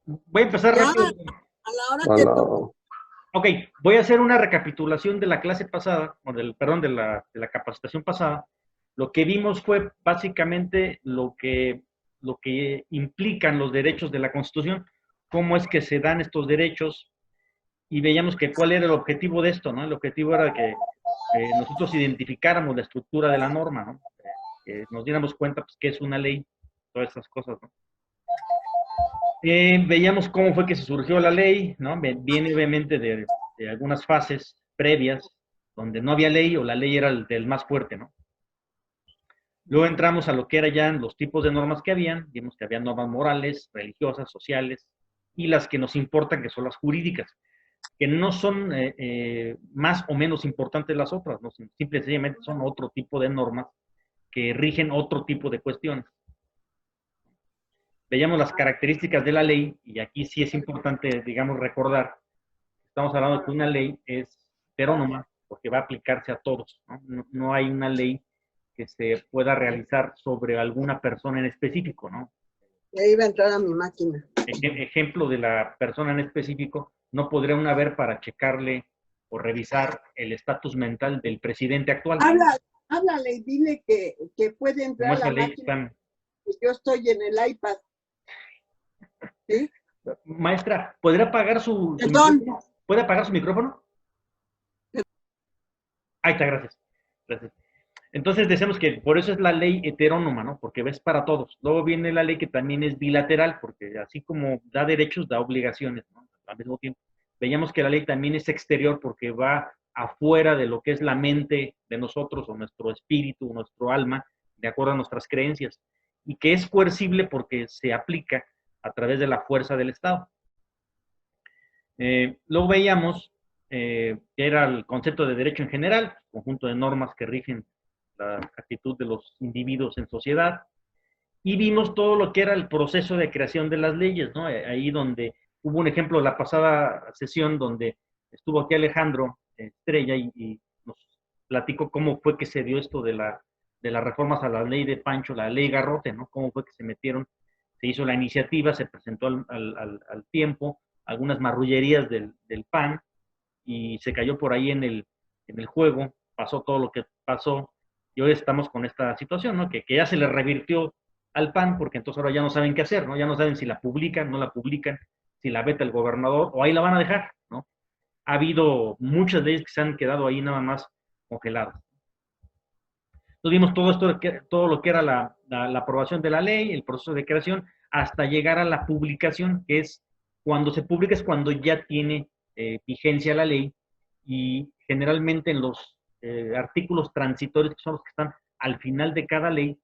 Voy a empezar Ya, rápido. a la hora A que la, toca. Ok, voy a hacer una recapitulación de la clase pasada, o del, perdón, de la capacitación pasada. Lo que vimos fue básicamente lo que implican los derechos de la Constitución, cómo es que se dan estos derechos, y veíamos que cuál era el objetivo de esto, ¿no? El objetivo era que nosotros identificáramos la estructura de la norma, ¿no? Que nos diéramos cuenta pues, que es una ley, todas esas cosas, ¿no? Veíamos cómo fue que se surgió la ley, ¿no? Viene obviamente de algunas fases previas donde no había ley o la ley era el del más fuerte, ¿no? Luego entramos a lo que eran ya los tipos de normas que habían, vimos que había normas morales, religiosas, sociales, y las que nos importan, que son las jurídicas, que no son más o menos importantes las otras, ¿no? Simple y sencillamente son otro tipo de normas que rigen otro tipo de cuestiones. Veíamos las características de la ley, y aquí sí es importante, digamos, recordar, estamos hablando de que una ley es heterónoma, porque va a aplicarse a todos, ¿no? No hay una ley que se pueda realizar sobre alguna persona en específico, ¿no? Ya iba a entrar a mi máquina. Ejemplo de la persona en específico, no podría una ver para checarle o revisar el estatus mental del presidente actual. Háblale y dile que puede Como entrar a esa la ley máquina. están... Yo estoy en el iPad. ¿Sí? Maestra, ¿podría apagar su Perdón. micrófono? ¿Puede apagar su micrófono? Ahí está, gracias. Gracias. Entonces decimos que por eso es la ley heterónoma, ¿no? Porque ves para todos. Luego viene la ley que también es bilateral, porque así como da derechos, da obligaciones, ¿no? Al mismo tiempo. Veíamos que la ley también es exterior porque va afuera de lo que es la mente de nosotros o nuestro espíritu, nuestro alma, de acuerdo a nuestras creencias. Y que es coercible porque se aplica a través de la fuerza del Estado. Luego veíamos que era el concepto de derecho en general, conjunto de normas que rigen la actitud de los individuos en sociedad, y vimos todo lo que era el proceso de creación de las leyes, ¿no? Ahí donde hubo un ejemplo de la pasada sesión donde estuvo aquí Alejandro Estrella y nos platicó cómo fue que se dio esto de las reformas a la ley de Pancho, la ley Garrote, ¿no? Cómo fue que se metieron, se hizo la iniciativa, se presentó al tiempo, algunas marrullerías del PAN, y se cayó por ahí en el juego, pasó todo lo que pasó, y hoy estamos con esta situación, ¿no? Que ya se le revirtió al PAN, porque entonces ahora ya no saben qué hacer, ¿no? Ya no saben si la publican, no la publican, si la veta el gobernador, o ahí la van a dejar, ¿no? Ha habido muchas leyes que se han quedado ahí nada más congeladas. Entonces vimos todo esto, todo lo que era la aprobación de la ley, el proceso de creación, hasta llegar a la publicación, que es cuando se publica, es cuando ya tiene vigencia la ley, y generalmente en los artículos transitorios, que son los que están al final de cada ley,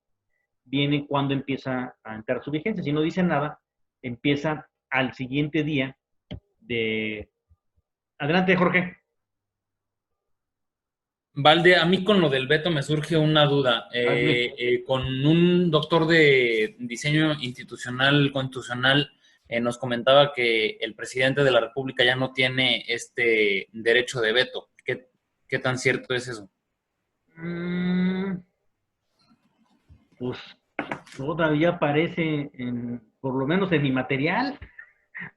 viene cuando empieza a entrar su vigencia. Si no dice nada, empieza al siguiente día de... Adelante, Jorge. Valde, a mí con lo del veto me surge una duda. Con un doctor de diseño institucional constitucional nos comentaba que el presidente de la República ya no tiene este derecho de veto. ¿Qué tan cierto es eso? Pues todavía aparece, por lo menos en mi material,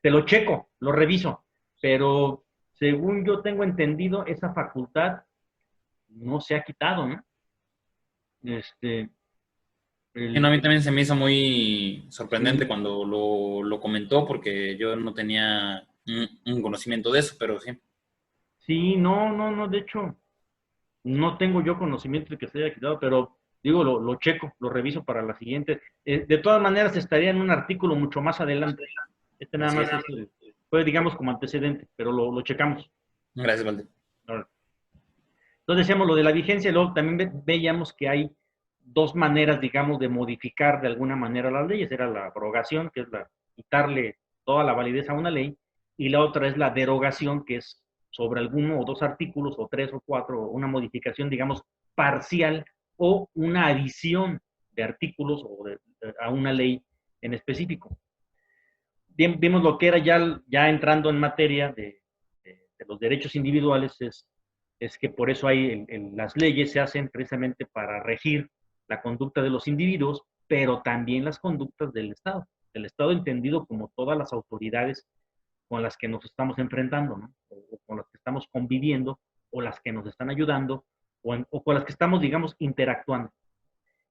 te lo checo, lo reviso, pero según yo tengo entendido, esa facultad no se ha quitado, ¿no? Este, Y no, el, a mí también se me hizo muy sorprendente cuando lo comentó, porque yo no tenía un conocimiento de eso, pero sí. sí, no, no, no, de hecho, no tengo yo conocimiento de que se haya quitado, pero digo, lo checo, lo reviso para la siguiente. De todas maneras, estaría en un artículo mucho más adelante. Este nada Así más es. fue, digamos, como antecedente, pero lo checamos. Gracias, Valde. Ahora, entonces decíamos lo de la vigencia, y luego también veíamos que hay dos maneras, digamos, de modificar de alguna manera las leyes. Era la abrogación, que es quitarle toda la validez a una ley, y la otra es la derogación, que es sobre alguno o dos artículos, o tres o cuatro, o una modificación, digamos, parcial, o una adición de artículos a una ley en específico. Bien, vimos lo que era ya entrando en materia de los derechos individuales, es que por eso las leyes se hacen precisamente para regir la conducta de los individuos, pero también las conductas del Estado. del Estado entendido como todas las autoridades con las que nos estamos enfrentando, ¿no? O con las que estamos conviviendo, o las que nos están ayudando, o con las que estamos, digamos, interactuando.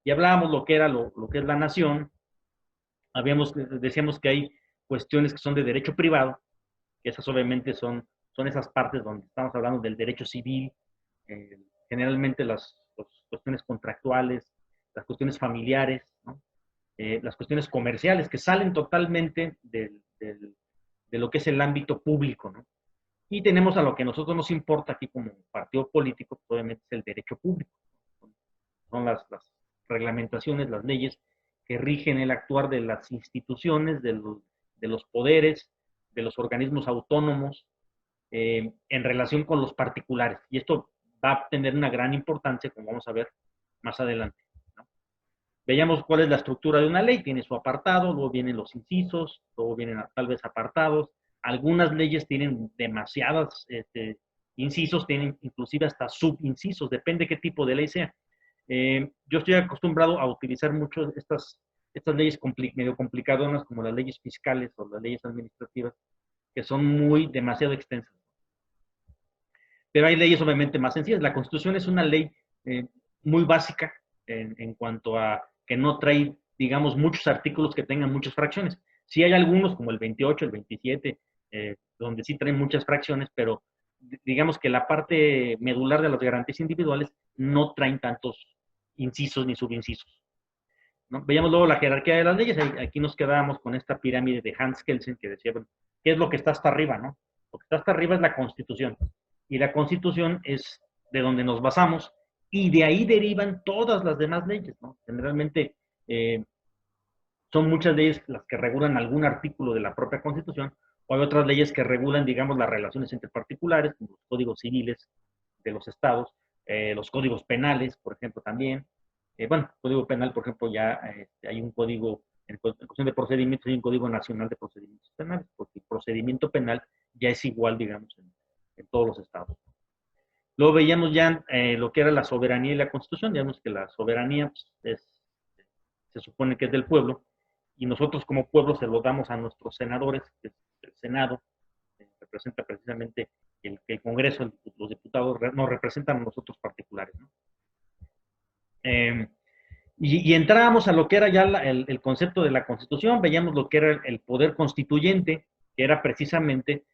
Y hablábamos lo que era lo que es la nación, decíamos que hay cuestiones que son de derecho privado, que esas obviamente son esas partes donde estamos hablando del derecho civil, generalmente las cuestiones contractuales, las cuestiones familiares, ¿no? Las cuestiones comerciales, que salen totalmente de lo que es el ámbito público, ¿no? Y tenemos a lo que a nosotros nos importa aquí como partido político, pues obviamente es el derecho público. Son las reglamentaciones, las leyes que rigen el actuar de las instituciones, de los poderes, de los organismos autónomos, en relación con los particulares. Y esto va a tener una gran importancia, como vamos a ver más adelante, ¿no? Veamos cuál es la estructura de una ley. Tiene su apartado, luego vienen los incisos, luego vienen tal vez apartados. Algunas leyes tienen demasiados incisos, tienen inclusive hasta subincisos, depende qué tipo de ley sea. Yo estoy acostumbrado a utilizar mucho estas leyes medio complicadonas, como las leyes fiscales o las leyes administrativas, que son demasiado extensas. Pero hay leyes obviamente más sencillas. La Constitución es una ley muy básica en cuanto a que no trae, digamos, muchos artículos que tengan muchas fracciones. Sí hay algunos, como el 28, el 27, donde sí traen muchas fracciones, pero digamos que la parte medular de las garantías individuales no traen tantos incisos ni subincisos, ¿no? Veíamos luego la jerarquía de las leyes. Aquí nos quedábamos con esta pirámide de Hans Kelsen que decía, bueno, ¿qué es lo que está hasta arriba, no? Lo que está hasta arriba es la Constitución. Y la Constitución es de donde nos basamos, y de ahí derivan todas las demás leyes, ¿no? Generalmente son muchas leyes las que regulan algún artículo de la propia Constitución, o hay otras leyes que regulan, digamos, las relaciones entre particulares, como los códigos civiles de los estados, los códigos penales, por ejemplo, también. Bueno, código penal, por ejemplo, ya hay un código, en cuestión de procedimientos, hay un código nacional de procedimientos penales, porque el procedimiento penal ya es igual, digamos, en todos los estados. Luego veíamos ya lo que era la soberanía y la Constitución. Digamos que la soberanía pues, se supone que es del pueblo, y nosotros como pueblo se lo damos a nuestros senadores, que es el Senado, representa precisamente el Congreso, los diputados nos representan a nosotros particulares, ¿no? Y entrábamos a lo que era ya el concepto de la Constitución. Veíamos lo que era el poder constituyente, que era precisamente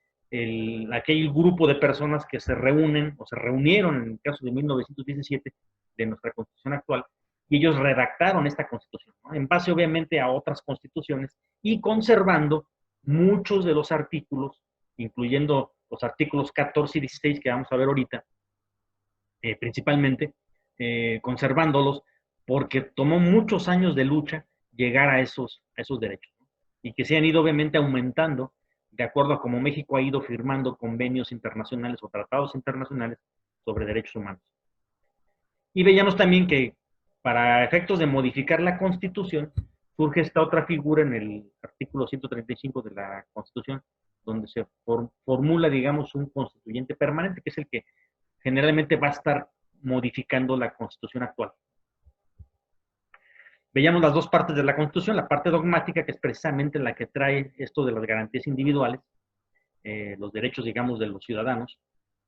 aquel grupo de personas que se reúnen o se reunieron en el caso de 1917 de nuestra Constitución actual, y ellos redactaron esta Constitución, ¿no? En base obviamente a otras constituciones y conservando muchos de los artículos, incluyendo los artículos 14 y 16 que vamos a ver ahorita, principalmente, conservándolos, porque tomó muchos años de lucha llegar a esos derechos, ¿no? Y que se han ido obviamente aumentando de acuerdo a cómo México ha ido firmando convenios internacionales o tratados internacionales sobre derechos humanos. Y veíamos también que para efectos de modificar la Constitución, surge esta otra figura en el artículo 135 de la Constitución, donde se formula, digamos, un constituyente permanente, que es el que generalmente va a estar modificando la Constitución actual. Veíamos las dos partes de la Constitución, la parte dogmática, que es precisamente la que trae esto de las garantías individuales, los derechos, digamos, de los ciudadanos,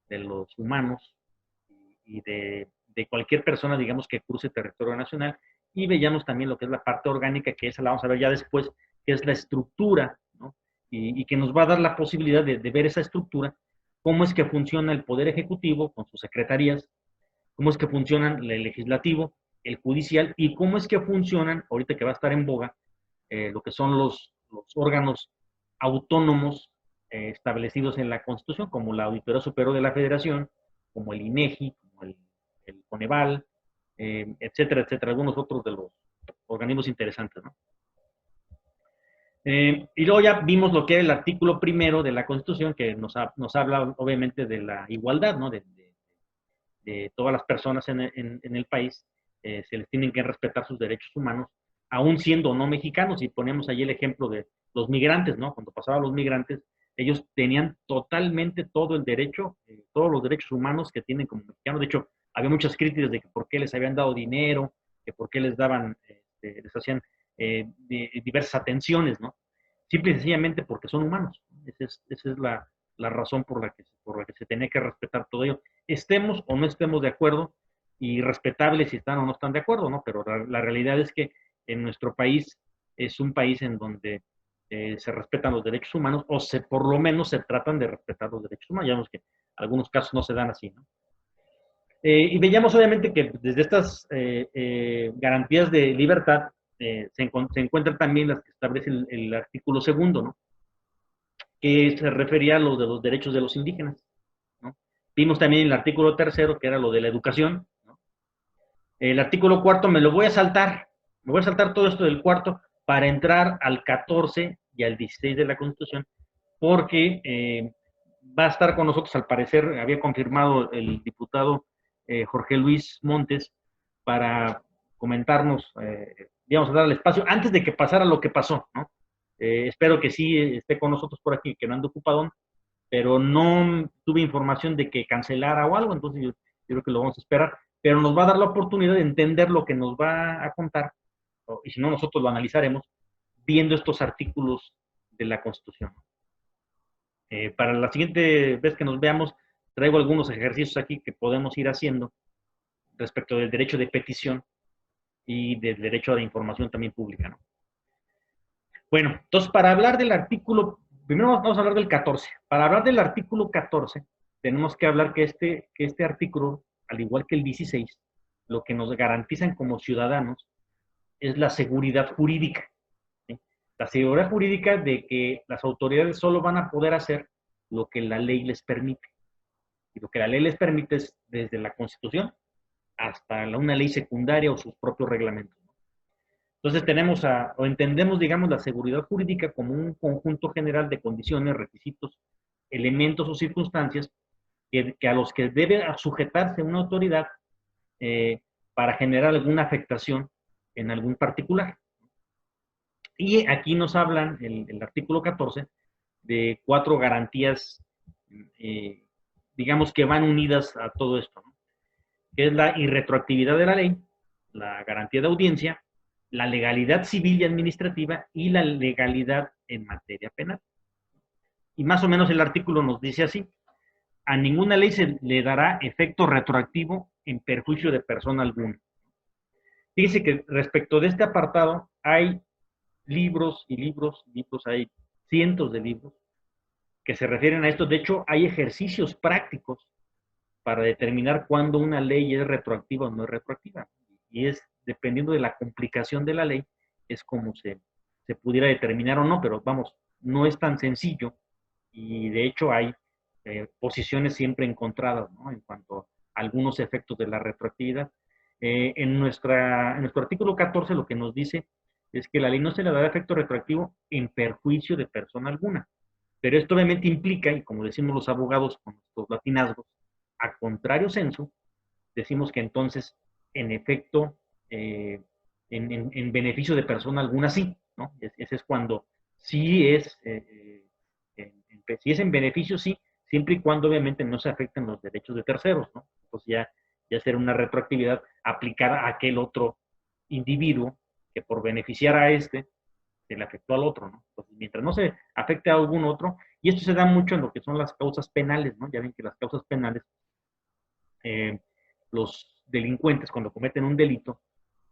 de los humanos y de cualquier persona, digamos, que cruce territorio nacional. Y veíamos también lo que es la parte orgánica, que esa la vamos a ver ya después, que es la estructura, ¿no? Y que nos va a dar la posibilidad de ver esa estructura, cómo es que funciona el Poder Ejecutivo con sus secretarías, cómo es que funcionan el Legislativo, el Judicial, y cómo es que funcionan, ahorita que va a estar en boga, lo que son los órganos autónomos establecidos en la Constitución, como la Auditoría Superior de la Federación, como el INEGI, como el Coneval, etcétera, etcétera, algunos otros de los organismos interesantes, ¿no? Y luego ya vimos lo que era el artículo primero de la Constitución, que nos habla obviamente de la igualdad, ¿no? De todas las personas en el país, se les tienen que respetar sus derechos humanos, aún siendo no mexicanos. Y ponemos ahí el ejemplo de los migrantes, ¿no? Cuando pasaban los migrantes, ellos tenían totalmente todo el derecho, todos los derechos humanos que tienen como mexicanos. De hecho, había muchas críticas de que por qué les habían dado dinero, que por qué les daban, les hacían de diversas atenciones, ¿no? Simple y sencillamente porque son humanos. Esa es la razón por la que se tiene que respetar todo ello. Estemos o no estemos de acuerdo, y respetable si están o no están de acuerdo, ¿no? Pero la realidad es que en nuestro país es un país en donde se respetan los derechos humanos, o por lo menos se tratan de respetar los derechos humanos. Ya vemos que algunos casos no se dan así, ¿no? Y veíamos obviamente que desde estas garantías de libertad se encuentran también las que establece el artículo segundo, ¿no? Que se refería a lo de los derechos de los indígenas, ¿no? Vimos también el artículo tercero, que era lo de la educación, ¿no? El artículo cuarto me voy a saltar todo esto del cuarto para entrar al 14 y al 16 de la Constitución, porque va a estar con nosotros, al parecer, había confirmado el diputado Jorge Luis Montes, para comentarnos, íbamos a dar el espacio antes de que pasara lo que pasó, ¿no? Espero que sí esté con nosotros por aquí, que no ande ocupado, pero no tuve información de que cancelara o algo, entonces yo creo que lo vamos a esperar, pero nos va a dar la oportunidad de entender lo que nos va a contar, y si no, nosotros lo analizaremos viendo estos artículos de la Constitución. Para la siguiente vez que nos veamos, traigo algunos ejercicios aquí que podemos ir haciendo respecto del derecho de petición y del derecho a la información también pública, ¿no? Bueno, entonces para hablar del artículo, primero vamos a hablar del 14. Para hablar del artículo 14, tenemos que hablar que este artículo, al igual que el 16, lo que nos garantizan como ciudadanos es la seguridad jurídica, ¿sí? La seguridad jurídica de que las autoridades solo van a poder hacer lo que la ley les permite. Y lo que la ley les permite es desde la Constitución hasta una ley secundaria o sus propios reglamentos. Entonces tenemos o entendemos, digamos, la seguridad jurídica como un conjunto general de condiciones, requisitos, elementos o circunstancias que a los que debe sujetarse una autoridad para generar alguna afectación en algún particular. Y aquí nos hablan, el artículo 14, de 4 garantías, digamos, que van unidas a todo esto, ¿no? Que es la irretroactividad de la ley, la garantía de audiencia, la legalidad civil y administrativa y la legalidad en materia penal. Y más o menos el artículo nos dice así: a ninguna ley se le dará efecto retroactivo en perjuicio de persona alguna. Fíjense que respecto de este apartado hay libros y libros, hay cientos de libros que se refieren a esto. De hecho, hay ejercicios prácticos para determinar cuándo una ley es retroactiva o no es retroactiva. Y es dependiendo de la complicación de la ley, es como se pudiera determinar o no, pero vamos, no es tan sencillo, y de hecho hay posiciones siempre encontradas, ¿no? En cuanto a algunos efectos de la retroactividad. En nuestro artículo 14 lo que nos dice es que la ley no se le dará efecto retroactivo en perjuicio de persona alguna. Pero esto obviamente implica, y como decimos los abogados con nuestros latinazgos, a contrario sensu, decimos que entonces, en efecto, en beneficio de persona alguna sí, ¿no? Ese es cuando sí es, si es en beneficio sí, siempre y cuando obviamente no se afecten los derechos de terceros, ¿no? Entonces ya será una retroactividad aplicada a aquel otro individuo que por beneficiar a este se le afectó al otro, ¿no? Entonces, mientras no se afecte a algún otro, y esto se da mucho en lo que son las causas penales, ¿no? Ya ven que las causas penales, los delincuentes cuando cometen un delito,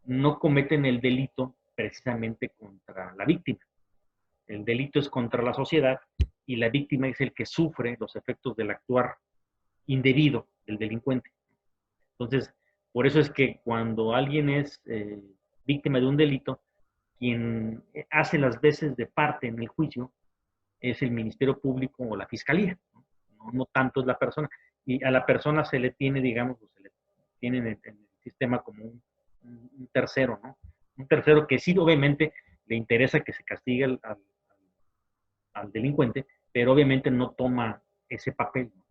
no cometen el delito precisamente contra la víctima. El delito es contra la sociedad y la víctima es el que sufre los efectos del actuar indebido del delincuente. Entonces, por eso es que cuando alguien es víctima de un delito, quien hace las veces de parte en el juicio es el Ministerio Público o la Fiscalía, no tanto es la persona. Y a la persona se le tiene, digamos, se le tiene en el sistema como un tercero, ¿no? Un tercero que sí, obviamente, le interesa que se castigue al delincuente, pero obviamente no toma ese papel, ¿no?